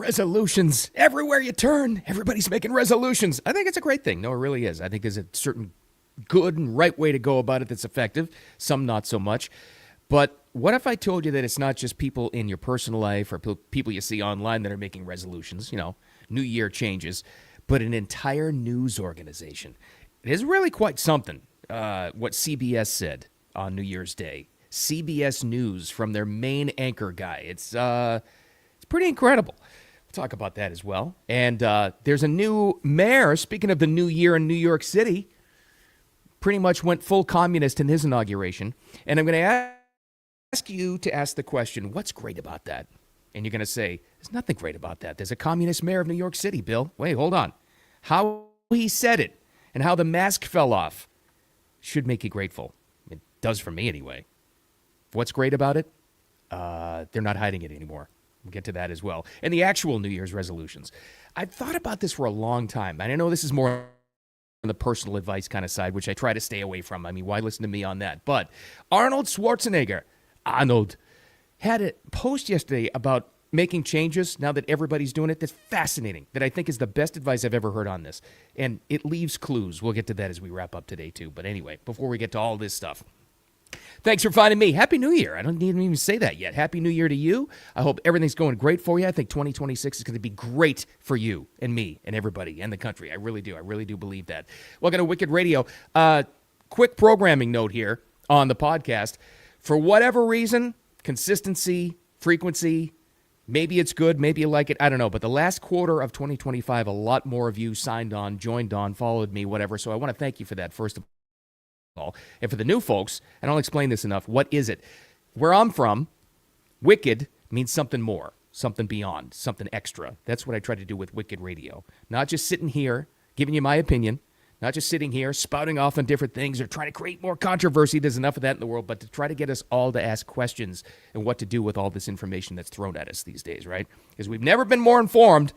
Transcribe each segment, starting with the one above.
Resolutions. Everywhere you turn, everybody's making resolutions. I think it's a great thing. No, it really is. I think there's a certain good and right way to go about it that's effective. Some not so much. But what if I told you that it's not just people in your personal life or people you see online that are making resolutions, New Year changes, but an entire news organization? It is really quite something, what CBS said on New Year's Day. CBS News from their main anchor guy. It's pretty incredible. We'll talk about that as well. And there's a new mayor, speaking of the new year in New York City, pretty much went full communist in his inauguration. And I'm going to ask you to ask the question, what's great about that? And you're going to say, there's nothing great about that. There's a communist mayor of New York City, Bill. Wait, hold on. How he said it and how the mask fell off should make you grateful. It does for me anyway. What's great about it? They're not hiding it anymore. We'll get to that as well. And the actual New Year's resolutions. I've thought about this for a long time. And I know this is more on the personal advice kind of side, which I try to stay away from. I mean, why listen to me on that? But Arnold Schwarzenegger, had a post yesterday about making changes now that everybody's doing it. That's fascinating. That I think is the best advice I've ever heard on this. And it leaves clues. We'll get to that as we wrap up today, too. But anyway, before we get to all this stuff, thanks for finding me. Happy New Year. I don't even say that yet. Happy New Year to you. I hope everything's going great for you. I think 2026 is going to be great for you and me and everybody and the country. I really do. I really do believe that. Welcome to Wicked Radio. Quick programming note here on the podcast. For whatever reason, consistency, frequency, maybe it's good, maybe you like it, I don't know. But the last quarter of 2025, a lot more of you signed on, joined on, followed me, whatever. So I want to thank you for that, first of all. And for the new folks, and I'll explain this enough, what is it? Where I'm from, Wicked means something more, something beyond, something extra. That's what I try to do with Wicked Radio. Not just sitting here giving you my opinion, not just sitting here spouting off on different things or trying to create more controversy. There's enough of that in the world, but to try to get us all to ask questions and what to do with all this information that's thrown at us these days, right? Because we've never been more informed,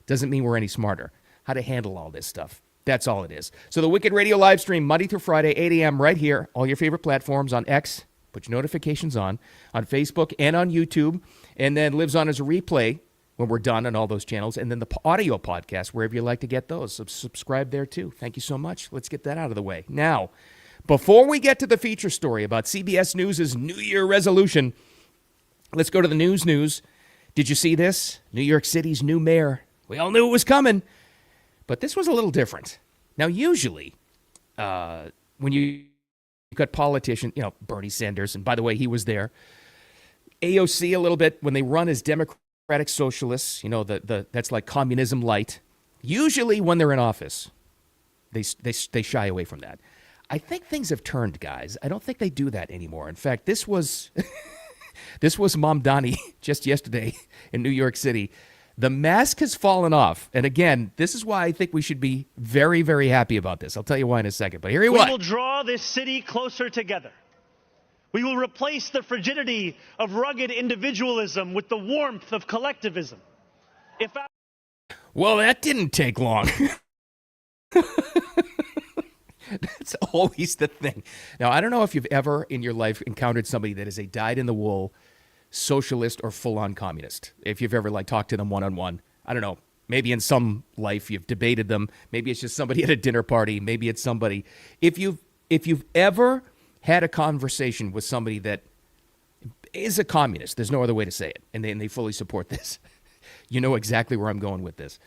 doesn't mean we're any smarter. How to handle all this stuff. That's all it is. So the Wicked Radio live stream, Monday through Friday, 8 a.m. right here, all your favorite platforms on X, put your notifications on Facebook and on YouTube, and then lives on as a replay when we're done on all those channels, and then the audio podcast, wherever you like to get those. So subscribe there, too. Thank you so much. Let's get that out of the way. Now, before we get to the feature story about CBS News' New Year resolution, let's go to the news. Did you see this? New York City's new mayor. We all knew it was coming, but this was a little different. Now, usually, when you've got politicians, Bernie Sanders, and by the way, he was there, AOC a little bit, when they run as Democratic socialists, that's like communism light. Usually when they're in office, they shy away from that. I think things have turned, guys. I don't think they do that anymore. In fact, this was Mom Donnie just yesterday in New York City. The mask has fallen off. And again, this is why I think we should be very, very happy about this. I'll tell you why in a second. But here he was. We will draw this city closer together. We will replace the frigidity of rugged individualism with the warmth of collectivism. Well, that didn't take long. That's always the thing. Now, I don't know if you've ever in your life encountered somebody that is a dyed-in-the-wool socialist or full-on communist. If you've ever talked to them one-on-one, I don't know. Maybe in some life you've debated them. Maybe it's just somebody at a dinner party. Maybe it's somebody. If you've ever had a conversation with somebody that is a communist, there's no other way to say it, and they fully support this, you know exactly where I'm going with this.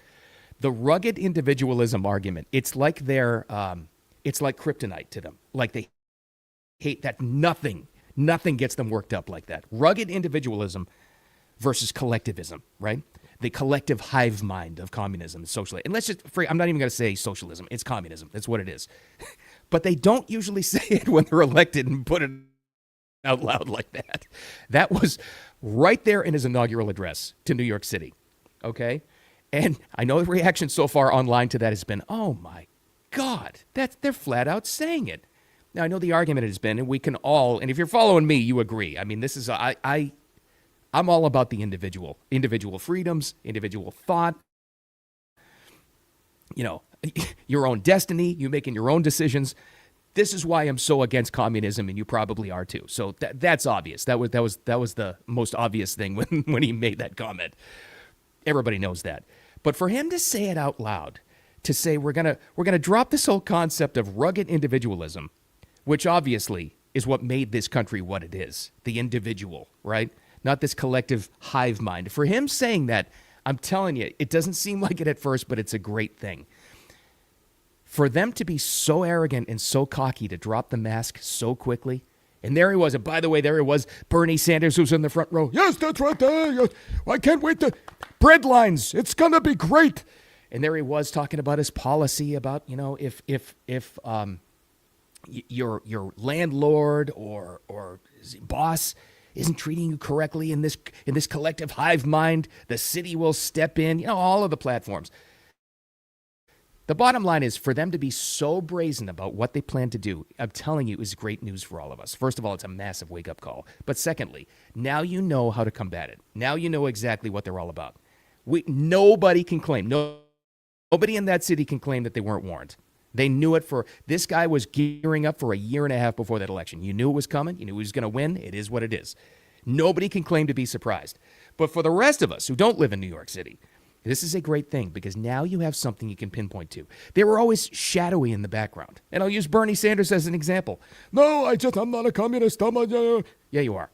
The rugged individualism argument, it's like it's like kryptonite to them. Like they hate that nothing gets them worked up like that. Rugged individualism versus collectivism, right? The collective hive mind of communism is socialism. And I'm not even going to say socialism. It's communism. That's what it is. But they don't usually say it when they're elected and put it out loud like that. That was right there in his inaugural address to New York City, okay? And I know the reaction so far online to that has been, oh my God, they're flat out saying it. Now, I know the argument has been, and we can all, and if you're following me, you agree. I mean, this is, I'm all about the individual freedoms, individual thought, your own destiny, you making your own decisions. This is why I'm so against communism, and you probably are too. So that's obvious. That was the most obvious thing when he made that comment. Everybody knows that. But for him to say it out loud, to say we're gonna drop this whole concept of rugged individualism, which obviously is what made this country what it is, the individual, right? Not this collective hive mind. For him saying that, I'm telling you, it doesn't seem like it at first, but it's a great thing. For them to be so arrogant and so cocky to drop the mask so quickly, and there he was. And by the way, there he was, Bernie Sanders, who's in the front row. Yes, that's right there. Yes. I can't wait to bread lines. It's going to be great. And there he was talking about his policy about, if your landlord or boss isn't treating you correctly in this collective hive mind, the city will step in, all of the platforms. The bottom line is for them to be so brazen about what they plan to do, I'm telling you, is great news for all of us. First of all, it's a massive wake-up call. But secondly, now you know how to combat it. Now you know exactly what they're all about. Nobody can claim, nobody in that city can claim that they weren't warned. They knew it this guy was gearing up for a year and a half before that election. You knew it was coming. You knew he was going to win. It is what it is. Nobody can claim to be surprised. But for the rest of us who don't live in New York City, this is a great thing because now you have something you can pinpoint to. They were always shadowy in the background. And I'll use Bernie Sanders as an example. No, I'm not a communist. Yeah, you are.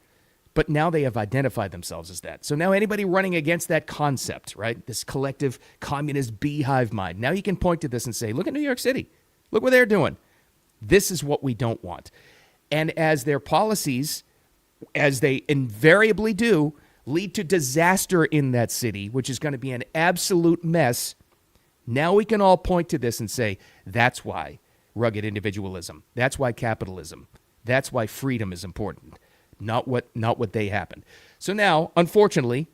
But now they have identified themselves as that. So now anybody running against that concept, right, this collective communist beehive mind, now you can point to this and say, look at New York City. Look what they're doing. This is what we don't want. And as their policies, as they invariably do, lead to disaster in that city, which is going to be an absolute mess, now we can all point to this and say, that's why rugged individualism, that's why capitalism, that's why freedom is important, not what they happened. So now, unfortunately,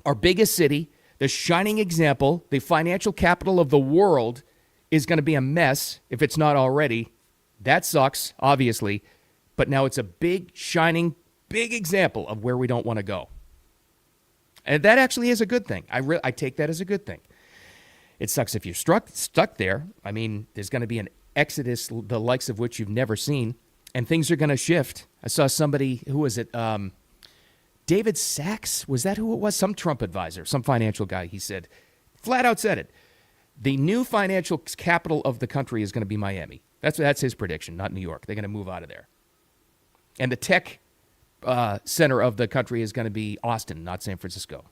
our biggest city, the shining example, the financial capital of the world, is going to be a mess if it's not already. That sucks, obviously, but now it's a big, shining, big example of where we don't want to go. And that actually is a good thing. I take that as a good thing. It sucks if you're stuck there. I mean, there's going to be an exodus, the likes of which you've never seen, and things are going to shift. I saw somebody, who was it? David Sachs? Was that who it was? Some Trump advisor, some financial guy. He said, flat out said it. The new financial capital of the country is going to be Miami. That's his prediction, not New York. They're going to move out of there. And the tech center of the country is going to be Austin, not San Francisco,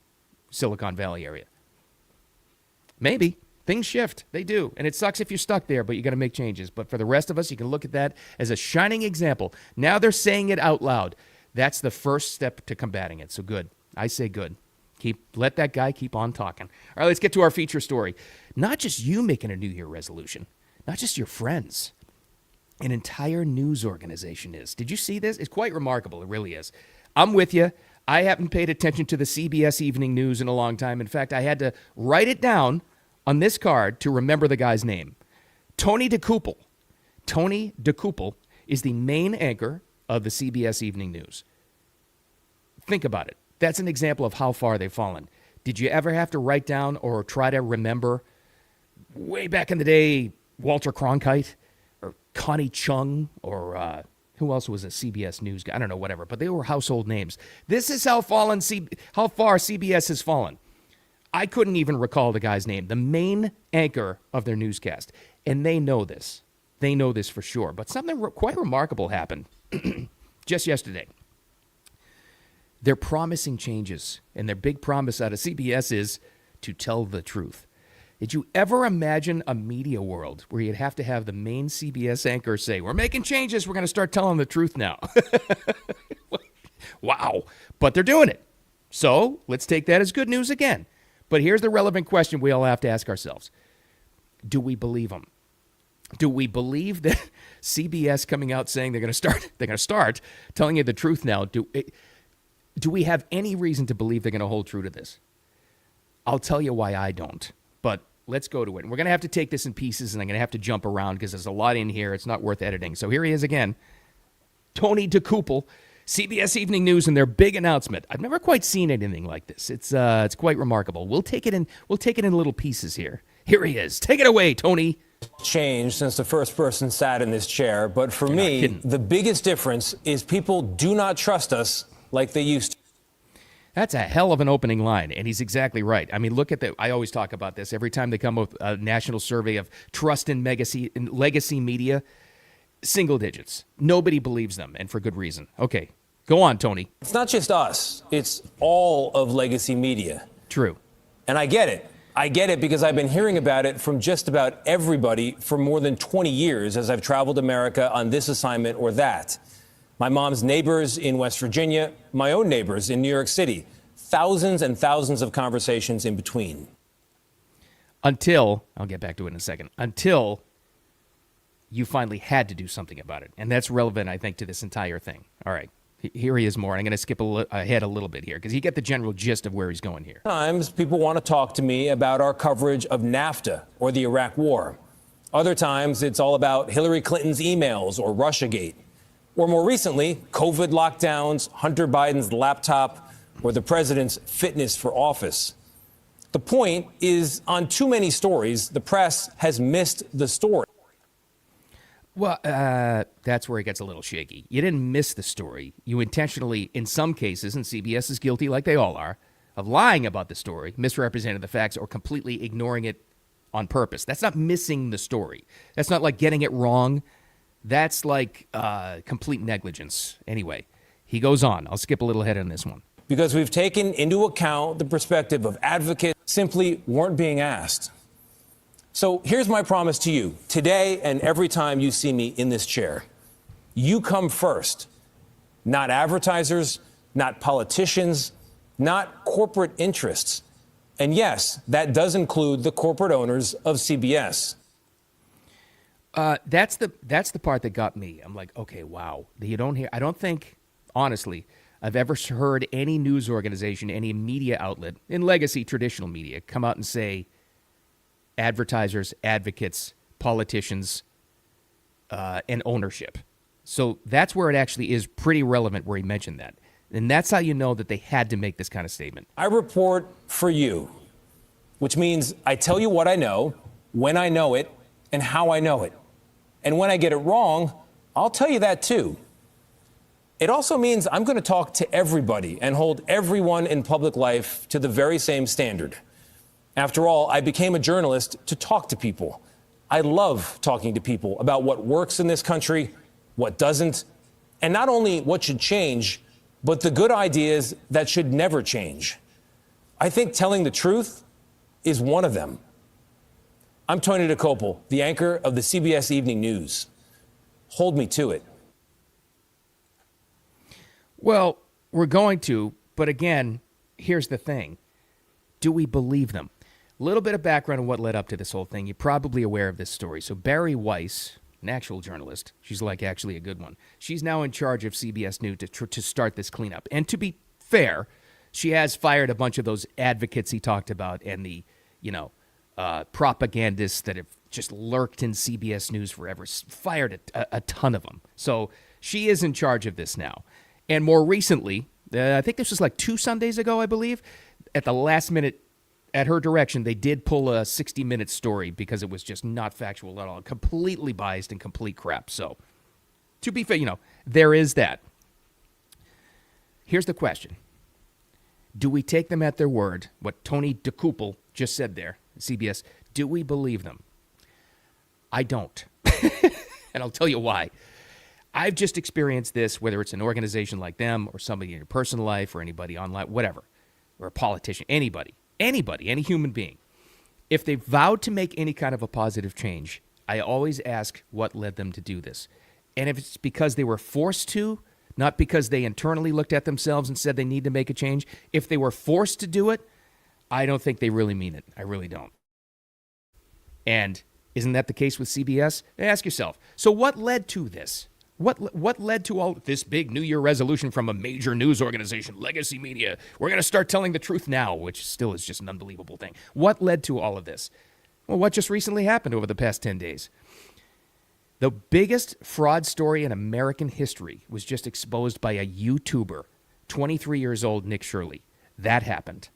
Silicon Valley area. Maybe. Things shift. They do. And it sucks if you're stuck there, but you got to make changes. But for the rest of us, you can look at that as a shining example. Now they're saying it out loud. That's the first step to combating it. So good. I say good. Let that guy keep on talking. All right, let's get to our feature story. Not just you making a New Year resolution, not just your friends. An entire news organization is. Did you see this? It's quite remarkable. It really is. I'm with you. I haven't paid attention to the CBS Evening News in a long time. In fact, I had to write it down on this card to remember the guy's name. Tony DeCouple. Tony DeCouple is the main anchor of the CBS Evening News. Think about it. That's an example of how far they've fallen. Did you ever have to write down or try to remember way back in the day, Walter Cronkite? Or Connie Chung, or who else was a CBS News guy? I don't know, whatever. But they were household names. This is how far CBS has fallen. I couldn't even recall the guy's name, the main anchor of their newscast. And they know this. They know this for sure. But something quite remarkable happened just yesterday. They're promising changes, and their big promise out of CBS is to tell the truth. Did you ever imagine a media world where you'd have to have the main CBS anchor say, we're making changes, we're going to start telling the truth now? Wow. But they're doing it. So let's take that as good news again. But here's the relevant question we all have to ask ourselves. Do we believe them? Do we believe that CBS coming out saying they're going to start telling you the truth now? Do we have any reason to believe they're going to hold true to this? I'll tell you why I don't. But let's go to it. And we're going to have to take this in pieces, and I'm going to have to jump around because there's a lot in here. It's not worth editing. So here he is again. Tony DeCouple, CBS Evening News, and their big announcement. I've never quite seen anything like this. It's quite remarkable. We'll take it in little pieces here. Here he is. Take it away, Tony. Changed since the first person sat in this chair. But for me, the biggest difference is people do not trust us like they used to. That's a hell of an opening line, and he's exactly right. I mean, look at I always talk about this every time they come up with a national survey of trust in legacy media. Single digits. Nobody believes them, and for good reason. Okay, go on, Tony. It's not just us. It's all of legacy media. True. And I get it. I get it because I've been hearing about it from just about everybody for more than 20 years as I've traveled America on this assignment or that. My mom's neighbors in West Virginia, my own neighbors in New York City, thousands and thousands of conversations in between. Until, I'll get back to it in a second, until you finally had to do something about it. And that's relevant, I think, to this entire thing. All right, here he is more. I'm going to skip ahead a little bit here because you get the general gist of where he's going here. Sometimes people want to talk to me about our coverage of NAFTA or the Iraq War. Other times it's all about Hillary Clinton's emails or Russiagate. Or more recently, COVID lockdowns, Hunter Biden's laptop, or the president's fitness for office. The point is, on too many stories, the press has missed the story. Well, that's where it gets a little shaky. You didn't miss the story. You intentionally, in some cases, and CBS is guilty, like they all are, of lying about the story, misrepresenting the facts, or completely ignoring it on purpose. That's not missing the story. That's not like getting it wrong. That's like complete negligence. Anyway, he goes on. I'll skip a little ahead on this one. Because we've taken into account the perspective of advocates simply weren't being asked. So here's my promise to you, today and every time you see me in this chair. You come first, not advertisers, not politicians, not corporate interests. And yes, that does include the corporate owners of CBS. That's the part that got me. I'm like, okay, wow. You don't hear. I don't think, honestly, I've ever heard any news organization, any media outlet in legacy traditional media come out and say advertisers, advocates, politicians, and ownership. So that's where it actually is pretty relevant where he mentioned that. And that's how you know that they had to make this kind of statement. I report for you, which means I tell you what I know, when I know it, and how I know it. And when I get it wrong, I'll tell you that too. It also means I'm going to talk to everybody and hold everyone in public life to the very same standard. After all, I became a journalist to talk to people. I love talking to people about what works in this country, what doesn't, and not only what should change, but the good ideas that should never change. I think telling the truth is one of them. I'm Tony DeCopel, the anchor of the CBS Evening News. Hold me to it. Well, we're going to, but again, here's the thing. Do we believe them? A little bit of background on what led up to this whole thing. You're probably aware of this story. So Barry Weiss, an actual journalist, she's like actually a good one. She's now in charge of CBS News to start this cleanup. And to be fair, she has fired a bunch of those advocates he talked about and the, propagandists that have just lurked in CBS News forever, fired a ton of them. So she is in charge of this now. And more recently, I think this was like 2 Sundays ago, I believe, at the last minute, at her direction, they did pull a 60-minute story because it was just not factual at all, completely biased and complete crap. So to be fair, there is that. Here's the question. Do we take them at their word, what Tony DeCopel just said there, CBS, do we believe them? I don't. And I'll tell you why. I've just experienced this, whether it's an organization like them or somebody in your personal life or anybody online, whatever, or a politician, anybody, any human being. If they vowed to make any kind of a positive change, I always ask what led them to do this. And if it's because they were forced to, not because they internally looked at themselves and said they need to make a change, if they were forced to do it, I don't think they really mean it. I really don't. And isn't that the case with CBS? Ask yourself, so what led to this? What led to all this big New Year resolution from a major news organization, legacy media? We're going to start telling the truth now, which still is just an unbelievable thing. What led to all of this? Well, what just recently happened over the past 10 days? The biggest fraud story in American history was just exposed by a YouTuber, 23 years old, Nick Shirley. That happened.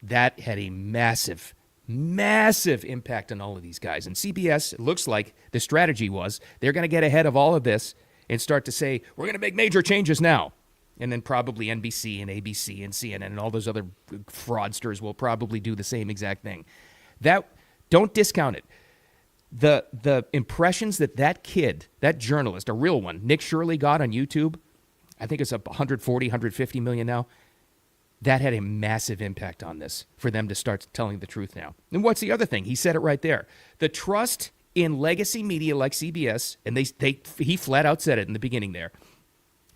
That had a massive impact on all of these guys. And CBS, it looks like the strategy was they're going to get ahead of all of this and start to say, we're going to make major changes now. And then probably NBC and ABC and CNN and all those other fraudsters will probably do the same exact thing. Don't discount it. The impressions that kid, that journalist, a real one, Nick Shirley got on YouTube, I think it's up 140, 150 million now. That had a massive impact on this for them to start telling the truth now. And what's the other thing? He said it right there. The trust in legacy media like CBS, and he flat out said it in the beginning there,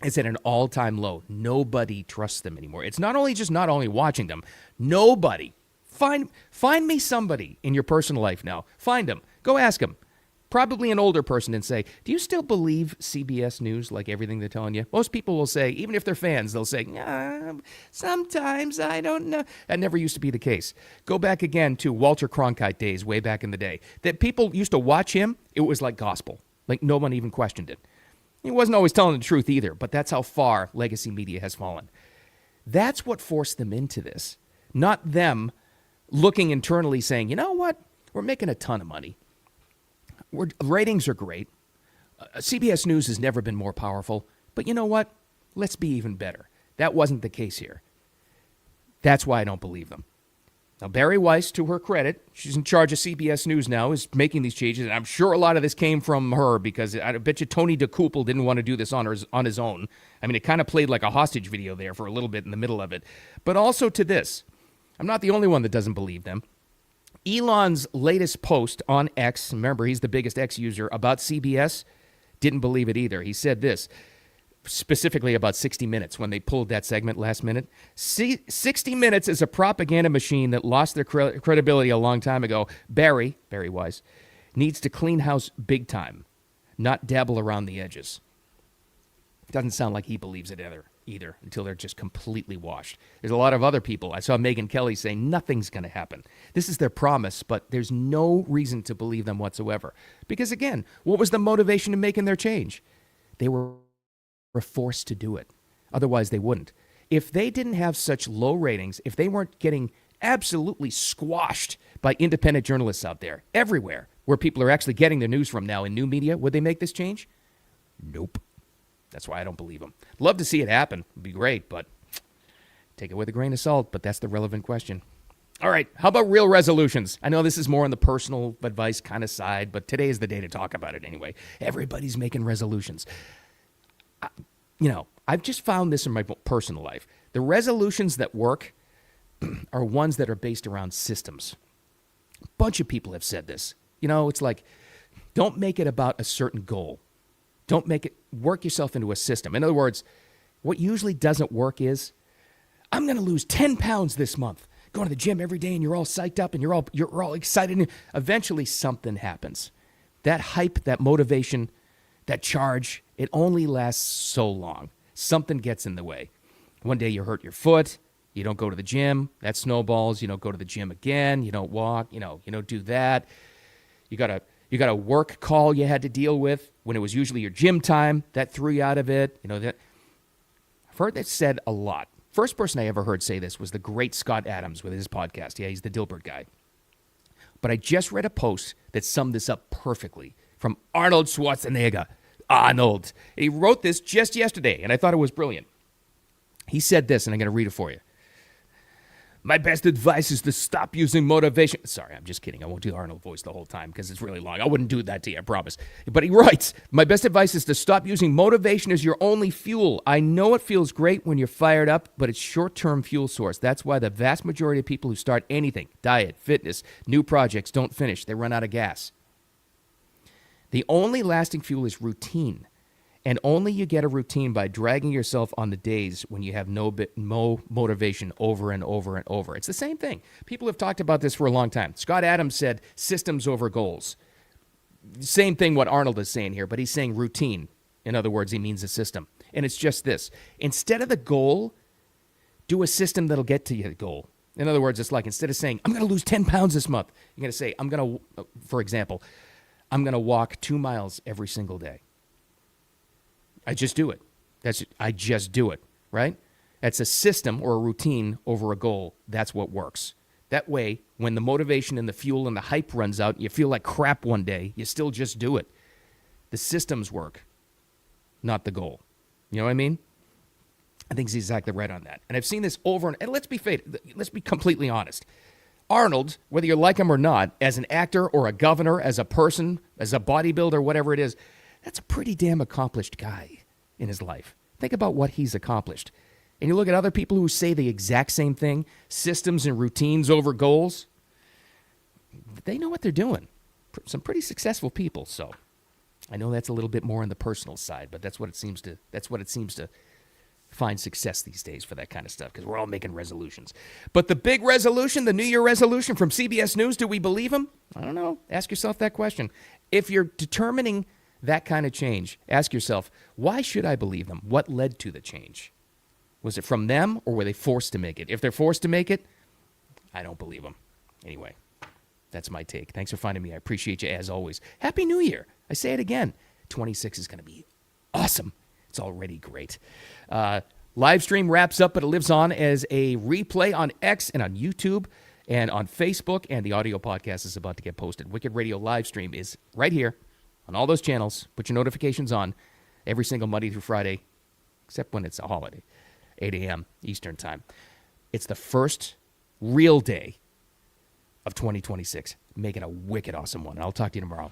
is at an all-time low. Nobody trusts them anymore. It's not only watching them. Nobody. Find me somebody in your personal life now. Find them. Go ask them. Probably an older person, and say, do you still believe CBS News, like everything they're telling you? Most people will say, even if they're fans, they'll say, sometimes I don't know. That never used to be the case. Go back again to Walter Cronkite days way back in the day. That people used to watch him, it was like gospel. Like no one even questioned it. He wasn't always telling the truth either, but that's how far legacy media has fallen. That's what forced them into this. Not them looking internally saying, you know what? We're making a ton of money. Ratings are great. CBS News has never been more powerful. But you know what? Let's be even better. That wasn't the case here. That's why I don't believe them. Now, Barry Weiss, to her credit, she's in charge of CBS News now, is making these changes. And I'm sure a lot of this came from her because I bet you Tony DeCouple didn't want to do this on his own. I mean, it kind of played like a hostage video there for a little bit in the middle of it. But also to this, I'm not the only one that doesn't believe them. Elon's latest post on X, remember he's the biggest X user, about CBS, didn't believe it either. He said this, specifically about 60 Minutes when they pulled that segment last minute. 60 Minutes is a propaganda machine that lost their credibility a long time ago. Barry Weiss, needs to clean house big time, not dabble around the edges. Doesn't sound like he believes it either until they're just completely washed. There's a lot of other people. I saw Megyn Kelly saying nothing's going to happen. This is their promise, but there's no reason to believe them whatsoever. Because again, what was the motivation in making their change? They were forced to do it. Otherwise, they wouldn't. If they didn't have such low ratings, if they weren't getting absolutely squashed by independent journalists out there, everywhere, where people are actually getting their news from now in new media, would they make this change? Nope. That's why I don't believe them. Love to see it happen. It'd be great, but take it with a grain of salt. But that's the relevant question. All right, how about real resolutions? I know this is more on the personal advice kind of side, but today is the day to talk about it anyway. Everybody's making resolutions. I've just found this in my personal life. The resolutions that work are ones that are based around systems. A bunch of people have said this. It's like, don't make it about a certain goal. Don't work yourself into a system. In other words, what usually doesn't work is, I'm going to lose 10 pounds this month. Going to the gym every day and you're all psyched up and you're all excited. And eventually something happens. That hype, that motivation, that charge, it only lasts so long. Something gets in the way. One day you hurt your foot. You don't go to the gym. That snowballs. You don't go to the gym again. You don't walk. You don't do that. You got a work call you had to deal with when it was usually your gym time. That threw you out of it. I've heard that said a lot. First person I ever heard say this was the great Scott Adams with his podcast. Yeah, he's the Dilbert guy. But I just read a post that summed this up perfectly from Arnold Schwarzenegger. Arnold. He wrote this just yesterday, and I thought it was brilliant. He said this, and I'm going to read it for you. My best advice is to stop using motivation. Sorry, I'm just kidding. I won't do the Arnold voice the whole time because it's really long. I wouldn't do that to you, I promise. But he writes, my best advice is to stop using motivation as your only fuel. I know it feels great when you're fired up, but it's short-term fuel source. That's why the vast majority of people who start anything, diet, fitness, new projects, don't finish. They run out of gas. The only lasting fuel is routine. And only you get a routine by dragging yourself on the days when you have no motivation over and over and over. It's the same thing. People have talked about this for a long time. Scott Adams said systems over goals. Same thing what Arnold is saying here, but he's saying routine. In other words, he means a system. And it's just this. Instead of the goal, do a system that'll get to your goal. In other words, it's like instead of saying, I'm going to lose 10 pounds this month, you're going to say, for example, I'm going to walk 2 miles every single day. I just do it. I just do it, right? That's a system or a routine over a goal. That's what works. That way, when the motivation and the fuel and the hype runs out, and you feel like crap one day, you still just do it. The systems work, not the goal. You know what I mean? I think he's exactly right on that. And I've seen this over and let's be completely honest. Arnold, whether you like him or not, as an actor or a governor, as a person, as a bodybuilder, whatever it is, that's a pretty damn accomplished guy in his life. Think about what he's accomplished. And you look at other people who say the exact same thing, systems and routines over goals. They know what they're doing. Some pretty successful people. So I know that's a little bit more on the personal side, but that's what it seems to find success these days for that kind of stuff, because we're all making resolutions. But the big resolution, the New Year resolution from CBS News, do we believe him? I don't know. Ask yourself that question. If you're determining that kind of change, ask yourself, why should I believe them? What led to the change? Was it from them, or were they forced to make it? If they're forced to make it, I don't believe them. Anyway, that's my take. Thanks for finding me. I appreciate you as always. Happy New Year. I say it again. 26 is going to be awesome. It's already great. Live stream wraps up, but it lives on as a replay on X and on YouTube and on Facebook, and the audio podcast is about to get posted. Wicked Radio live stream is right here on all those channels. Put your notifications on every single Monday through Friday, except when it's a holiday, 8 a.m. Eastern Time. It's the first real day of 2026. Make it a wicked awesome one. I'll talk to you tomorrow.